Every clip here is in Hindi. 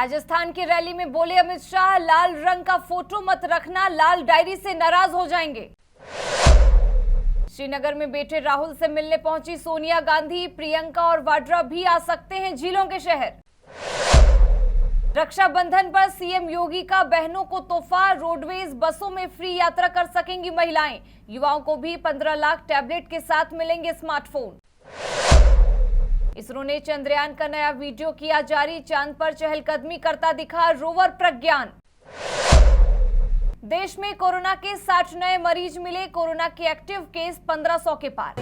राजस्थान की रैली में बोले अमित शाह, लाल रंग का फोटो मत रखना, लाल डायरी से नाराज हो जाएंगे। श्रीनगर में बेटे राहुल से मिलने पहुंची सोनिया गांधी, प्रियंका और वाड्रा भी आ सकते हैं झीलों के शहर। रक्षाबंधन पर सीएम योगी का बहनों को तोहफा, रोडवेज बसों में फ्री यात्रा कर सकेंगी महिलाएं। युवाओं को भी 15 लाख टैबलेट के साथ मिलेंगे स्मार्टफोन। इसरो ने चंद्रयान का नया वीडियो किया जारी, चांद पर चहलकदमी करता दिखा रोवर प्रज्ञान। देश में कोरोना के 60 नए मरीज मिले, कोरोना के एक्टिव केस 1500 के पार।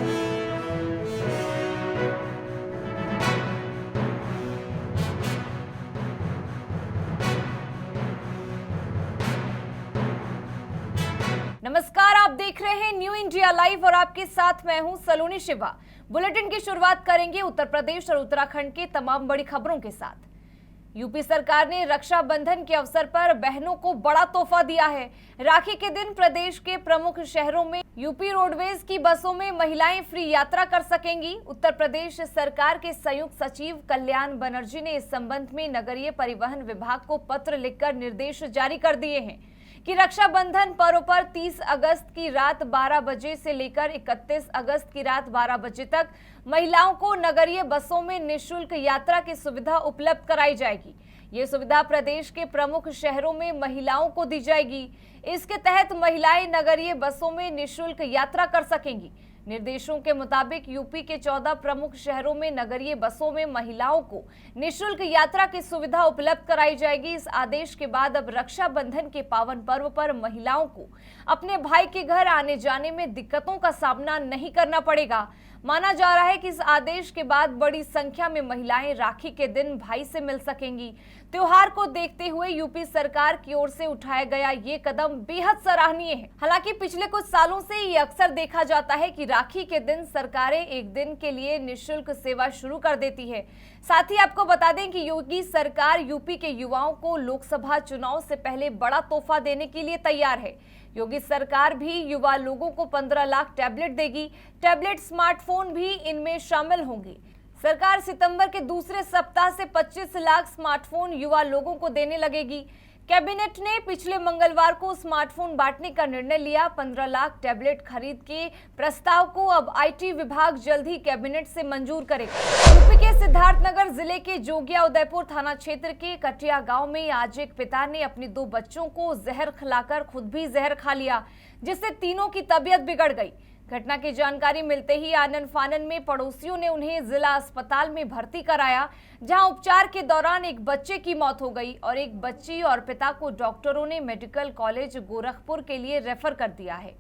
नमस्कार, आप देख रहे हैं न्यू इंडिया लाइव और आपके साथ मैं हूं सलोनी शिवा। बुलेटिन की शुरुआत करेंगे उत्तर प्रदेश और उत्तराखंड के तमाम बड़ी खबरों के साथ। यूपी सरकार ने रक्षाबंधन के अवसर पर बहनों को बड़ा तोहफा दिया है। राखी के दिन प्रदेश के प्रमुख शहरों में यूपी रोडवेज की बसों में महिलाएं फ्री यात्रा कर सकेंगी। उत्तर प्रदेश सरकार के संयुक्त सचिव कल्याण बनर्जी ने इस संबंध में नगरीय परिवहन विभाग को पत्र लिखकर निर्देश जारी कर दिए हैं कि रक्षाबंधन पर्व पर 30 अगस्त की रात 12 बजे से लेकर 31 अगस्त की रात 12 बजे तक महिलाओं को नगरीय बसों में निःशुल्क यात्रा की सुविधा उपलब्ध कराई जाएगी। ये सुविधा प्रदेश के प्रमुख शहरों में महिलाओं को दी जाएगी। इसके तहत महिलाएं नगरीय बसों में निःशुल्क यात्रा कर सकेंगी। निर्देशों के मुताबिक यूपी के 14 प्रमुख शहरों में नगरीय बसों में महिलाओं को निःशुल्क यात्रा की सुविधा उपलब्ध कराई जाएगी। इस आदेश के बाद अब रक्षाबंधन के पावन पर्व पर महिलाओं को अपने भाई के घर आने जाने में दिक्कतों का सामना नहीं करना पड़ेगा। माना जा रहा है कि इस आदेश के बाद बड़ी संख्या में महिलाएं राखी के दिन भाई से मिल सकेंगी। त्योहार को देखते हुए यूपी सरकार की ओर से उठाया गया ये कदम बेहद सराहनीय है। हालांकि पिछले कुछ सालों से ये अक्सर देखा जाता है कि राखी के दिन सरकारें एक दिन के लिए निःशुल्क सेवा शुरू कर देती है। साथ ही आपको बता दें कि योगी सरकार यूपी के युवाओं को लोकसभा चुनाव से पहले बड़ा तोहफा देने के लिए तैयार है। योगी सरकार भी युवा लोगों को 15 लाख टैबलेट देगी। टैबलेट, स्मार्टफोन भी इनमें शामिल होंगे। सरकार सितंबर के दूसरे सप्ताह से 25 लाख स्मार्टफोन युवा लोगों को देने लगेगी। कैबिनेट ने पिछले मंगलवार को स्मार्टफोन बांटने का निर्णय लिया। 15 लाख टैबलेट खरीद के प्रस्ताव को अब आईटी विभाग जल्द ही कैबिनेट से मंजूर करेगा। यूपी के सिद्धार्थनगर जिले के जोगिया उदयपुर थाना क्षेत्र के कटिया गांव में आज एक पिता ने अपने 2 बच्चों को जहर खिलाकर खुद भी जहर खा लिया, जिससे तीनों की तबीयत बिगड़ गई। घटना की जानकारी मिलते ही आनन फानन में पड़ोसियों ने उन्हें जिला अस्पताल में भर्ती कराया, जहां उपचार के दौरान एक बच्चे की मौत हो गई और एक बच्ची और पिता को डॉक्टरों ने मेडिकल कॉलेज गोरखपुर के लिए रेफर कर दिया है।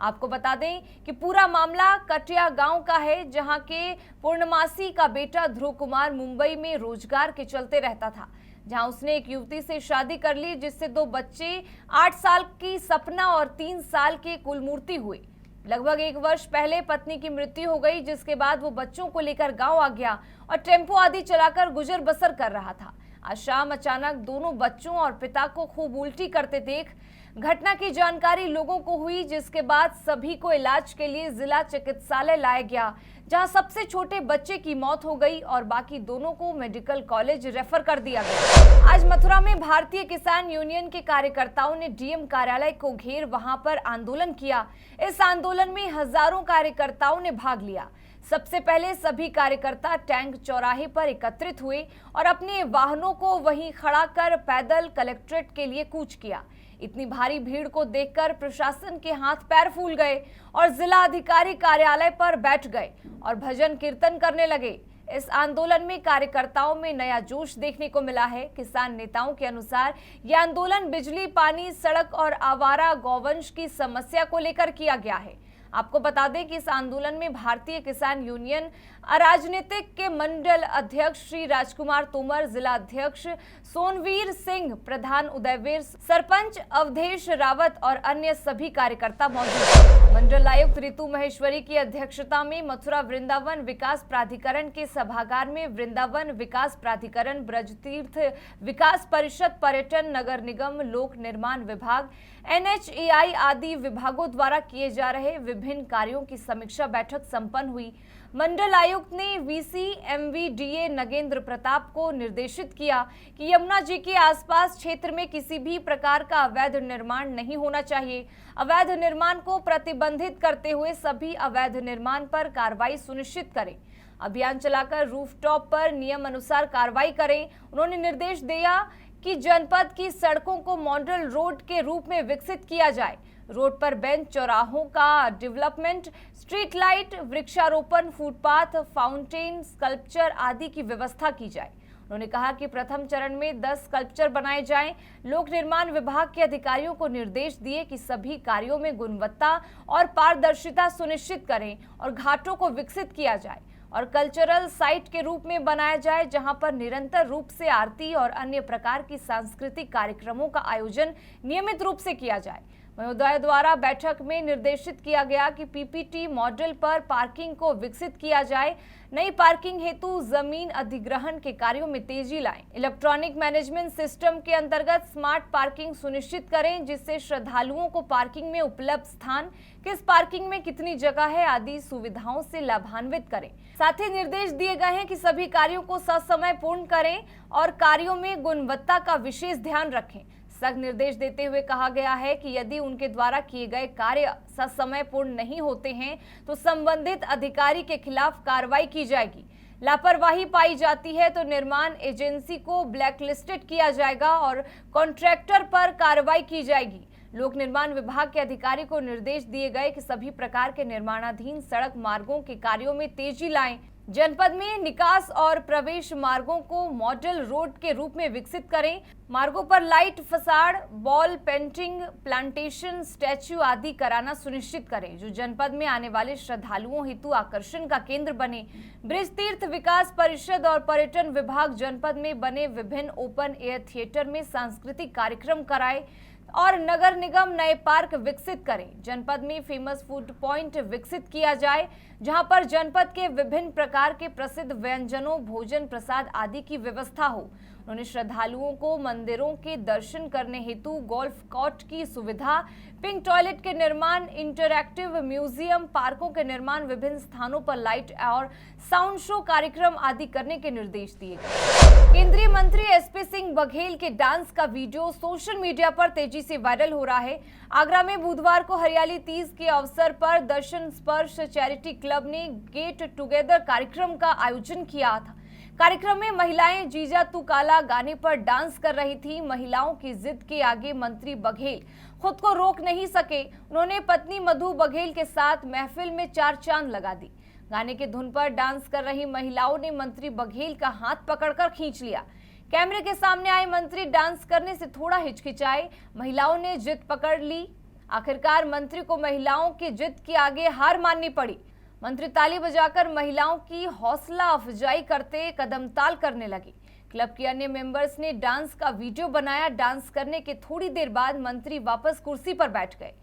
आपको बता दें कि पूरा मामला कटिया गांव का है, जहां के पूर्णमासी का बेटा ध्रुव कुमार मुंबई में रोजगार के चलते रहता था, जहां उसने एक युवती से शादी कर ली, जिससे 2 बच्चे 8 साल की सपना और 3 साल के कुलमूर्ति हुए। लगभग 1 वर्ष पहले पत्नी की मृत्यु हो गई, जिसके बाद वो बच्चों को लेकर गांव आ गया और टेम्पो आदि चलाकर गुजर बसर कर रहा था। आज शाम अचानक दोनों बच्चों और पिता को खूब उल्टी करते देख घटना की जानकारी लोगों को हुई, जिसके बाद सभी को इलाज के लिए जिला चिकित्सालय लाया गया, जहां सबसे छोटे बच्चे की मौत हो गई और बाकी दोनों को मेडिकल कॉलेज रेफर कर दिया गया। आज मथुरा में भारतीय किसान यूनियन के कार्यकर्ताओं ने डीएम कार्यालय को घेर वहां पर आंदोलन किया। इस आंदोलन में हजारों कार्यकर्ताओं ने भाग लिया। सबसे पहले सभी कार्यकर्ता टैंक चौराहे पर एकत्रित हुए और अपने वाहनों को वहीं खड़ा कर पैदल कलेक्ट्रेट के लिए कूच किया। इतनी भारी भीड़ को देखकर प्रशासन के हाथ पैर फूल गए और जिला अधिकारी कार्यालय पर बैठ गए और भजन कीर्तन करने लगे। इस आंदोलन में कार्यकर्ताओं में नया जोश देखने को मिला है। किसान नेताओं के अनुसार यह आंदोलन बिजली, पानी, सड़क और आवारा गौवंश की समस्या को लेकर किया गया है। आपको बता दें कि इस आंदोलन में भारतीय किसान यूनियन अराजनीतिक के मंडल अध्यक्ष श्री राजकुमार तोमर, जिला अध्यक्ष सोनवीर सिंह, प्रधान उदयवीर, सरपंच अवधेश रावत और अन्य सभी कार्यकर्ता मौजूद हैं। मंडल आयुक्त ऋतु महेश्वरी की अध्यक्षता में मथुरा वृंदावन विकास प्राधिकरण के सभागार में वृंदावन विकास प्राधिकरण, ब्रजतीर्थ विकास परिषद, पर्यटन, नगर निगम, लोक निर्माण विभाग, NHAI आदि विभागों द्वारा किए जा रहे विभिन्न कार्यों की समीक्षा बैठक संपन्न हुई। मंडल आयुक्त ने वीसी एमवीडीए नगेंद्र प्रताप को निर्देशित किया कि यमुना जी के आसपास क्षेत्र में किसी भी प्रकार का अवैध निर्माण नहीं होना चाहिए। अवैध निर्माण को प्रतिबंधित करते हुए सभी अवैध निर्माण पर कार्रवाई सुनिश्चित करें। अभियान चलाकर रूफटॉप पर नियम अनुसार कार्रवाई करें। उन्होंने निर्देश दिया कि जनपद की सड़कों को मॉडल रोड के रूप में विकसित किया जाए। रोड पर बेंच, चौराहों का डेवलपमेंट, स्ट्रीट लाइट, वृक्षारोपण, फुटपाथ, फाउंटेन, स्कल्पचर आदि की व्यवस्था की जाए। उन्होंने कहा कि प्रथम चरण में 10 स्कल्पचर बनाए जाएं। लोक निर्माण विभाग के अधिकारियों को निर्देश दिए कि सभी कार्यों में गुणवत्ता और पारदर्शिता सुनिश्चित करें और घाटों को विकसित किया जाए और कल्चरल साइट के रूप में बनाया जाए, जहां पर निरंतर रूप से आरती और अन्य प्रकार की सांस्कृतिक कार्यक्रमों का आयोजन नियमित रूप से किया जाए। महोदय द्वारा बैठक में निर्देशित किया गया कि पीपीटी मॉडल पर पार्किंग को विकसित किया जाए। नई पार्किंग हेतु जमीन अधिग्रहण के कार्यों में तेजी लाएं। इलेक्ट्रॉनिक मैनेजमेंट सिस्टम के अंतर्गत स्मार्ट पार्किंग सुनिश्चित करें, जिससे श्रद्धालुओं को पार्किंग में उपलब्ध स्थान, किस पार्किंग में कितनी जगह है आदि सुविधाओं से लाभान्वित करें। साथ ही निर्देश दिए गए हैं कि सभी कार्यों को ससमय पूर्ण करें और कार्यों में गुणवत्ता का विशेष ध्यान रखें। सख्त निर्देश देते हुए कहा गया है कि यदि उनके द्वारा किए गए कार्य ससमय पूर्ण नहीं होते हैं तो संबंधित अधिकारी के खिलाफ कार्रवाई की जाएगी। लापरवाही पाई जाती है तो निर्माण एजेंसी को ब्लैकलिस्टेड किया जाएगा और कॉन्ट्रैक्टर पर कार्रवाई की जाएगी। लोक निर्माण विभाग के अधिकारी को निर्देश दिए गए कि सभी प्रकार के निर्माणाधीन सड़क मार्गों के कार्यों में तेजी लाएं। जनपद में निकास और प्रवेश मार्गों को मॉडल रोड के रूप में विकसित करें। मार्गों पर light, facade, wall painting, plantation, statue आदि कराना सुनिश्चित करें, जो जनपद में आने वाले श्रद्धालुओं हेतु आकर्षण का केंद्र बने। ब्रिज तीर्थ विकास परिषद और पर्यटन विभाग जनपद में बने विभिन्न ओपन एयर थिएटर में सांस्कृतिक कार्यक्रम कराए और नगर निगम नए पार्क विकसित करें। जनपद में फेमस फूड पॉइंट विकसित किया जाए, जहां पर जनपद के विभिन्न प्रकार के प्रसिद्ध व्यंजनों, भोजन प्रसाद आदि की व्यवस्था हो। उन्होंने श्रद्धालुओं को मंदिरों के दर्शन करने हेतु गोल्फ कोर्ट की सुविधा, पिंक टॉयलेट के निर्माण, इंटरैक्टिव म्यूजियम, पार्कों के निर्माण, विभिन्न स्थानों पर लाइट और साउंड शो कार्यक्रम आदि करने के निर्देश दिए गए। केंद्रीय मंत्री एसपी सिंह बघेल के डांस का वीडियो सोशल मीडिया पर तेजी से वायरल हो रहा है। आगरा में बुधवार को हरियाली तीज के अवसर पर दर्शन स्पर्श चैरिटी क्लब ने गेट टुगेदर कार्यक्रम का आयोजन किया था। कार्यक्रम में महिलाएं जीजा तू काला गाने पर डांस कर रही थी। महिलाओं की जिद के आगे मंत्री बघेल खुद को रोक नहीं सके। उन्होंने पत्नी मधु बघेल के साथ महफिल में चार चांद लगा दी। गाने के धुन पर डांस कर रही महिलाओं ने मंत्री बघेल का हाथ पकड़कर खींच लिया। कैमरे के सामने आए मंत्री डांस करने से थोड़ा हिचकिचाए। महिलाओं ने जिद पकड़ ली। आखिरकार मंत्री को महिलाओं की जिद के आगे हार माननी पड़ी। मंत्री ताली बजाकर महिलाओं की हौसला अफजाई करते कदम ताल करने लगे। क्लब के अन्य मेंबर्स ने डांस का वीडियो बनाया। डांस करने के थोड़ी देर बाद मंत्री वापस कुर्सी पर बैठ गए।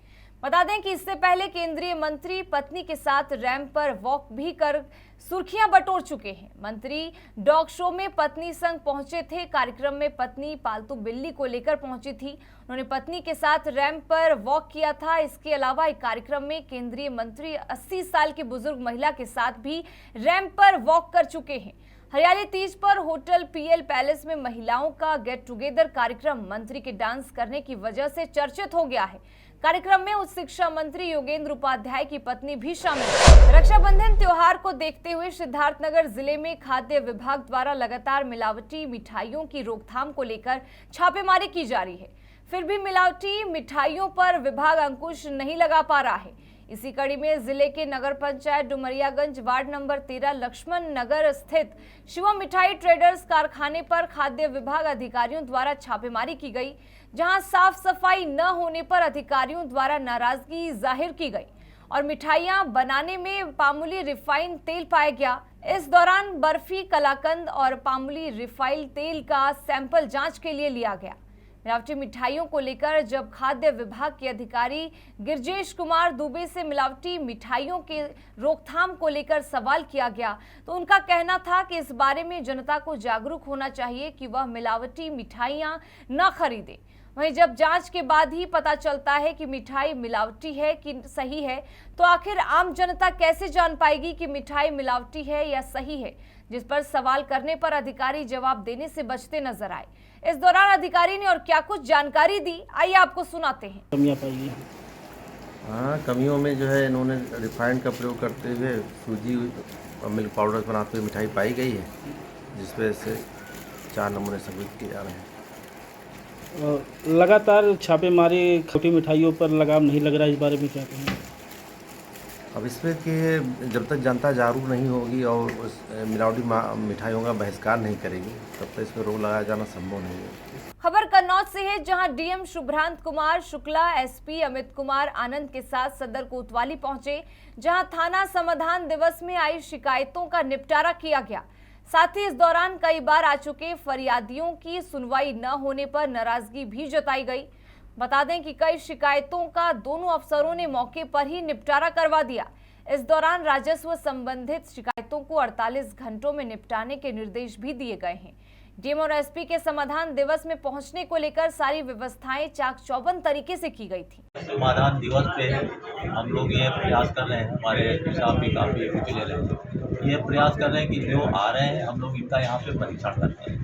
बता दें कि इससे पहले केंद्रीय मंत्री पत्नी के साथ रैंप पर वॉक भी कर सुर्खियां बटोर चुके हैं। मंत्री डॉग शो में पत्नी संग पहुंचे थे। कार्यक्रम में पत्नी पालतू बिल्ली को लेकर पहुंची थी। उन्होंने पत्नी के साथ रैंप पर वॉक किया था। इसके अलावा एक कार्यक्रम में केंद्रीय मंत्री 80 साल की बुजुर्ग महिला के साथ भी रैंप पर वॉक कर चुके हैं। हरियाली तीज पर होटल पीएल पैलेस में महिलाओं का गेट टुगेदर कार्यक्रम मंत्री के डांस करने की वजह से चर्चित हो गया है। कार्यक्रम में उच्च शिक्षा मंत्री योगेंद्र उपाध्याय की पत्नी भी शामिल है। रक्षाबंधन त्योहार को देखते हुए सिद्धार्थनगर जिले में खाद्य विभाग द्वारा लगातार मिलावटी मिठाइयों की रोकथाम को लेकर छापेमारी की जा रही है। फिर भी मिलावटी मिठाइयों पर विभाग अंकुश नहीं लगा पा रहा है। इसी कड़ी में जिले के नगर पंचायत डुमरियागंज वार्ड नंबर 13 लक्ष्मण नगर स्थित शिवम मिठाई ट्रेडर्स कारखाने पर खाद्य विभाग अधिकारियों द्वारा छापेमारी की गई, जहां साफ सफाई न होने पर अधिकारियों द्वारा नाराजगी जाहिर की गई और मिठाइयां बनाने में पामुली रिफाइंड तेल पाया गया। इस दौरान बर्फी, कलाकंद और पामुली रिफाइंड तेल का सैंपल जांच के लिए लिया गया। मिलावटी मिठाइयों को लेकर जब खाद्य विभाग के अधिकारी गिरजेश कुमार दुबे से मिलावटी मिठाइयों के रोकथाम को लेकर सवाल किया गया तो उनका कहना था कि इस बारे में जनता को जागरूक होना चाहिए कि वह मिलावटी मिठाइयां न खरीदे। वहीं जब जांच के बाद ही पता चलता है कि मिठाई मिलावटी है कि सही है, तो आखिर आम जनता कैसे जान पाएगी कि मिठाई मिलावटी है या सही है, जिस पर सवाल करने पर अधिकारी जवाब देने से बचते नजर आए। इस दौरान अधिकारी ने और क्या कुछ जानकारी दी, आइए आपको सुनाते हैं। कमियां पाई गई। हाँ, कमियों में जो है इन्होंने रिफाइंड का प्रयोग करते हुए सूजी और मिल्क पाउडर बनाते हुए मिठाई पाई गई है, जिस वजह से 4 नमूने सबमिट किए जा रहे हैं। लगातार छापेमारी छोटी मिठाइयों पर लगाम नहीं लग रहा है, इस बारे में क्या कहेंगे? अब इसमें कि जब तक जनता जागरूक नहीं होगी और उस मिलावटी मिठाइयों का बहिष्कार नहीं करेगी, तब तक इसमें रोक लगाया जाना संभव नहीं है। खबर कन्नौज से है, जहां डीएम शुभ्रांत कुमार शुक्ला एसपी अमित कुमार आनंद के साथ सदर कोतवाली पहुंचे, जहां थाना समाधान दिवस में आई शिकायतों का निपटारा किया गया। साथ ही इस दौरान कई बार आ चुके फरियादियों की सुनवाई न होने पर नाराजगी भी जताई गई। बता दें कि कई शिकायतों का दोनों अफसरों ने मौके पर ही निपटारा करवा दिया। इस दौरान राजस्व संबंधित शिकायतों को 48 घंटों में निपटाने के निर्देश भी दिए गए हैं। डीएम और एसपी के समाधान दिवस में पहुंचने को लेकर सारी व्यवस्थाएं चाक चौबंद तरीके से की गई थी। समाधान दिवस पे हम लोग ये प्रयास कर रहे हैं, हमारे एसपी साहब भी काफ़ी ड्यूटी ले रहे हैं, ये प्रयास कर रहे हैं कि जो आ रहे हैं हम लोग इनका यहाँ पे परीक्षण करते हैं।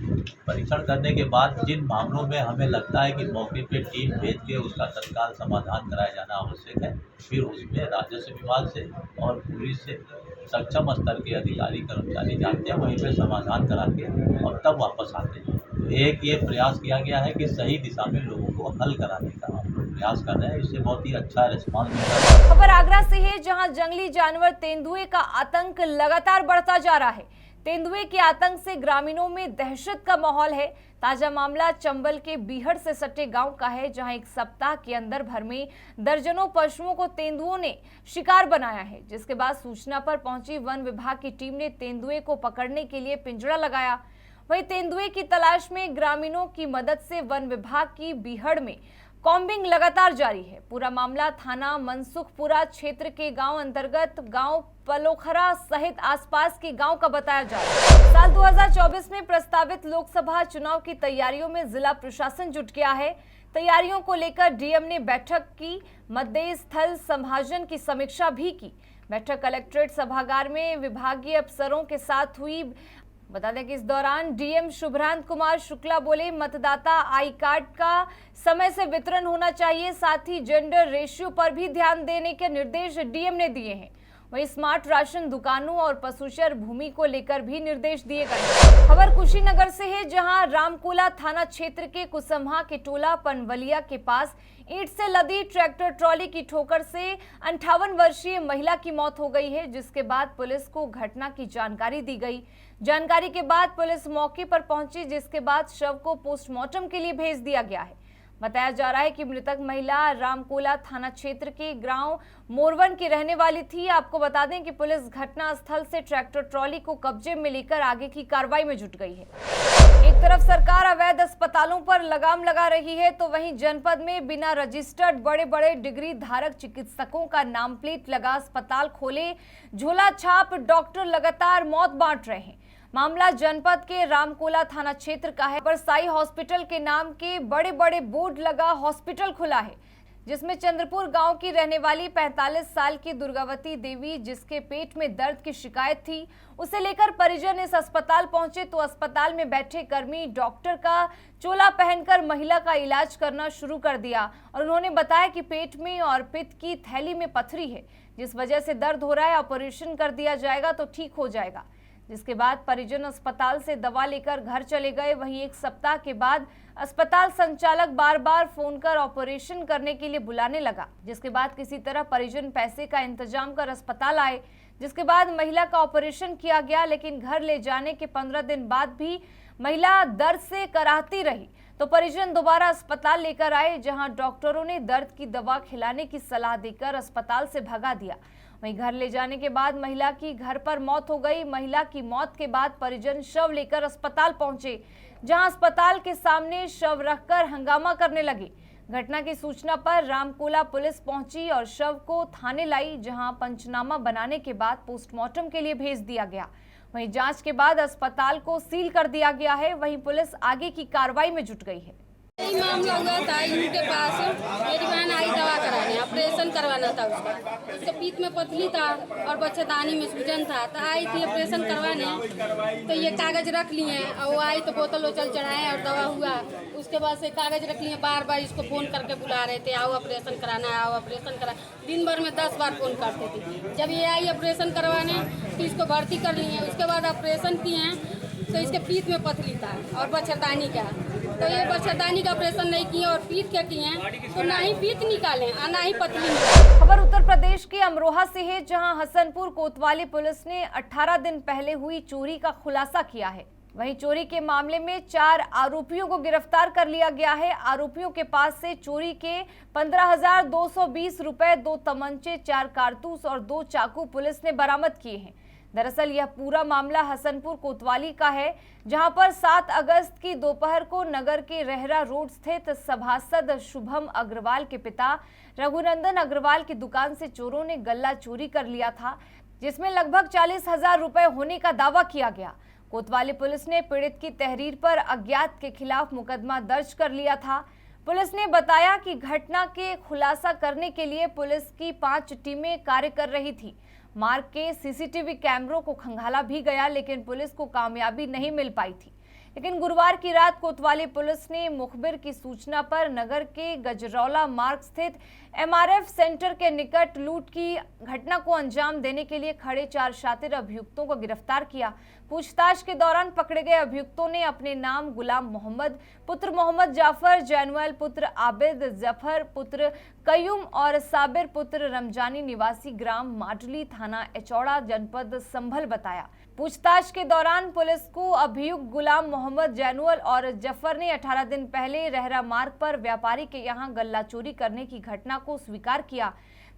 परीक्षण करने के बाद जिन मामलों में हमें लगता है कि मौके पे टीम भेज के उसका तत्काल समाधान कराया जाना आवश्यक है, फिर उसमें राजस्व विभाग से और पुलिस से सक्षम स्तर के अधिकारी कर्मचारी जाते हैं, वहीं पे समाधान करा के और तब वापस आते हैं। तो एक ये प्रयास किया गया है कि सही दिशा में लोगों को हल कराने का हम लोग प्रयास कर रहे हैं, इससे बहुत ही अच्छा रिस्पॉन्स मिल रहा है। खबर आगरा से है, जहां जंगली जानवर तेंदुए का आतंक लगातार बढ़ता जा रहा है। तेंदुए के आतंक से ग्रामीणों में दहशत का माहौल है। ताजा मामला चंबल के बीहड़ से सटे गांव का है, जहां एक सप्ताह के अंदर भर में दर्जनों पशुओं को तेंदुओं ने शिकार बनाया है, जिसके बाद सूचना पर पहुंची वन विभाग की टीम ने तेंदुए को पकड़ने के लिए पिंजरा लगाया। वहीं तेंदुए की तलाश में ग्रामीणों की मदद से वन विभाग की बीहड़ में कॉम्बिंग लगातार जारी है। पूरा मामला थाना मनसुखपुरा क्षेत्र के गांव अंतर्गत गांव पलोखरा सहित आसपास के गांव का बताया जा रहा है। साल 2024 में प्रस्तावित लोकसभा चुनाव की तैयारियों में जिला प्रशासन जुट गया है। तैयारियों को लेकर डीएम ने बैठक की, मतदेय स्थल संभाजन की समीक्षा भी की। बैठक कलेक्ट्रेट सभागार में विभागीय अफसरों के साथ हुई। बता दें कि इस दौरान डीएम शुभ्रांत कुमार शुक्ला बोले, मतदाता आई कार्ड का समय से वितरण होना चाहिए, साथ ही जेंडर रेशियो पर भी ध्यान देने के निर्देश डीएम ने दिए हैं। वहीं स्मार्ट राशन दुकानों और पशुचर भूमि को लेकर भी निर्देश दिए गए। खबर कुशीनगर से है, जहां रामकोला थाना क्षेत्र के कुसमहा के टोला पनवलिया के पास ईंट से लदी ट्रैक्टर ट्रॉली की ठोकर से 58 वर्षीय महिला की मौत हो गई है, जिसके बाद पुलिस को घटना की जानकारी दी गई। जानकारी के बाद पुलिस मौके पर पहुंची, जिसके बाद शव को पोस्टमार्टम के लिए भेज दिया गया है। बताया जा रहा है कि मृतक महिला रामकोला थाना क्षेत्र के गांव मोरवन की रहने वाली थी। आपको बता दें कि पुलिस घटना स्थल से ट्रैक्टर ट्रॉली को कब्जे में लेकर आगे की कार्रवाई में जुट गई है। एक तरफ सरकार अवैध अस्पतालों पर लगाम लगा रही है, तो वहीं जनपद में बिना रजिस्टर्ड बड़े बड़े डिग्री धारक चिकित्सकों का नाम प्लेट लगा अस्पताल खोले झोला छाप डॉक्टर लगातार मौत बांट रहे हैं। मामला जनपद के रामकोला थाना क्षेत्र का है, पर साई हॉस्पिटल के नाम के बड़े बड़े बोर्ड लगा हॉस्पिटल खुला है, जिसमें चंद्रपुर गांव की रहने वाली 45 साल की दुर्गावती देवी, जिसके पेट में दर्द की शिकायत थी, उसे लेकर परिजन इस अस्पताल पहुंचे तो अस्पताल में बैठे कर्मी डॉक्टर का चोला पहनकर महिला का इलाज करना शुरू कर दिया और उन्होंने बताया कि पेट में और पित्त की थैली में पथरी है, जिस वजह से दर्द हो रहा है, ऑपरेशन कर दिया जाएगा तो ठीक हो जाएगा। जिसके बाद परिजन अस्पताल से दवा लेकर घर चले गए। वहीं एक सप्ताह के बाद अस्पताल संचालक बार बार फोन कर ऑपरेशन करने के लिए बुलाने लगा, जिसके बाद किसी तरह परिजन पैसे का इंतजाम कर अस्पताल आए, जिसके बाद महिला का ऑपरेशन किया गया। लेकिन घर ले जाने के 15 दिन बाद भी महिला दर्द से कराहती रही, तो परिजन दोबारा अस्पताल लेकर आए, जहां डॉक्टरों ने दर्द की दवा खिलाने की सलाह देकर अस्पताल से भगा दिया। वहीं घर ले जाने के बाद महिला की घर पर मौत हो गई। महिला की मौत के बाद परिजन शव लेकर अस्पताल पहुंचे, जहां अस्पताल के सामने शव रखकर हंगामा करने लगे। घटना की सूचना पर रामकोला पुलिस पहुंची और शव को थाने लाई, जहां पंचनामा बनाने के बाद पोस्टमार्टम के लिए भेज दिया गया। वहीं जांच के बाद अस्पताल को सील कर दिया गया है। वहीं पुलिस आगे की कार्रवाई में जुट गई है। यही मामला हुआ था इनके पास। मेरी बहन आई दवा कराने, ऑपरेशन करवाना था उसका। उसके पीठ में पथरी था और बच्चेदानी में सूजन था, तो आई थी ऑपरेशन करवाने। तो ये कागज रख लिए और वो आई तो बोतल वोतल चढ़ाए और दवा हुआ। उसके बाद से कागज रख लिए, बार बार इसको फ़ोन करके बुला रहे थे, आओ ऑपरेशन कराना है, आओ ऑपरेशन करा। दिन भर में 10 बार फ़ोन करते थे। जब ये आई ऑपरेशन करवाने तो इसको भर्ती कर लिए। उसके बाद ऑपरेशन किए हैं तो इसके पीठ में पथरी था और बच्चेदानी का। तो ये बच्चेदानी का ऑपरेशन नहीं किए और पीठ के किए हैं, तो ना ही पीठ निकाले और ना ही पथरी निकाले। खबर उत्तर प्रदेश के अमरोहा से है, जहां हसनपुर कोतवाली पुलिस ने 18 दिन पहले हुई चोरी का खुलासा किया है। वहीं चोरी के मामले में 4 आरोपियों को गिरफ्तार कर लिया गया है। आरोपियों के पास से चोरी के 15,220 रुपए, 2 तमंचे, 4 कारतूस और 2 चाकू पुलिस ने बरामद किए हैं। दरअसल यह पूरा मामला हसनपुर कोतवाली का है, जहां पर 7 अगस्त की दोपहर को नगर के रेहरा रोड स्थित सभासद शुभम अग्रवाल के पिता रघुनंदन अग्रवाल की दुकान से चोरों ने गल्ला चोरी कर लिया था, जिसमें लगभग 40,000 रुपए होने का दावा किया गया। कोतवाली पुलिस ने पीड़ित की तहरीर पर अज्ञात के खिलाफ मुकदमा दर्ज कर लिया था। पुलिस ने बताया कि घटना के खुलासा करने के लिए पुलिस की 5 टीमें कार्य कर रही थी। मार्ग के सीसीटीवी कैमरों को खंगाला भी गया, लेकिन पुलिस को कामयाबी नहीं मिल पाई थी। लेकिन गुरुवार की रात कोतवाली पुलिस ने मुखबिर की सूचना पर नगर के गजरौला मार्ग स्थित MRF सेंटर के निकट लूट की घटना को अंजाम देने के लिए खड़े 4 शातिर अभियुक्तों को गिरफ्तार किया। पूछताछ के दौरान पकड़े गए अभियुक्तों ने अपने नाम गुलाम मोहम्मद पुत्र मोहम्मद जाफर, जैनुअल पुत्र आबिद, जफर पुत्र कयूम और साबिर पुत्र रमजानी निवासी ग्राम माडली, थाना एचौड़ा, जनपद संभल बताया। पूछताछ के दौरान पुलिस को अभियुक्त गुलाम मोहम्मद, जैनुअल और जफर ने 18 दिन पहले रहरा मार्ग पर व्यापारी के यहां गल्ला चोरी करने की घटना को स्वीकार किया।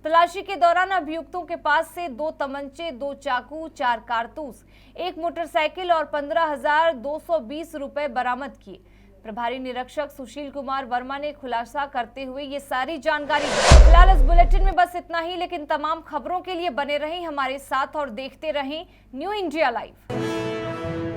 तलाशी के दौरान अभियुक्तों के पास से 2 तमंचे, 2 चाकू, 4 कारतूस, 1 मोटरसाइकिल और 15,220 रुपए बरामद किए। प्रभारी निरीक्षक सुशील कुमार वर्मा ने खुलासा करते हुए ये सारी जानकारी दी। फिलहाल इस बुलेटिन में बस इतना ही, लेकिन तमाम खबरों के लिए बने रहें हमारे साथ और देखते रहें न्यू इंडिया लाइव।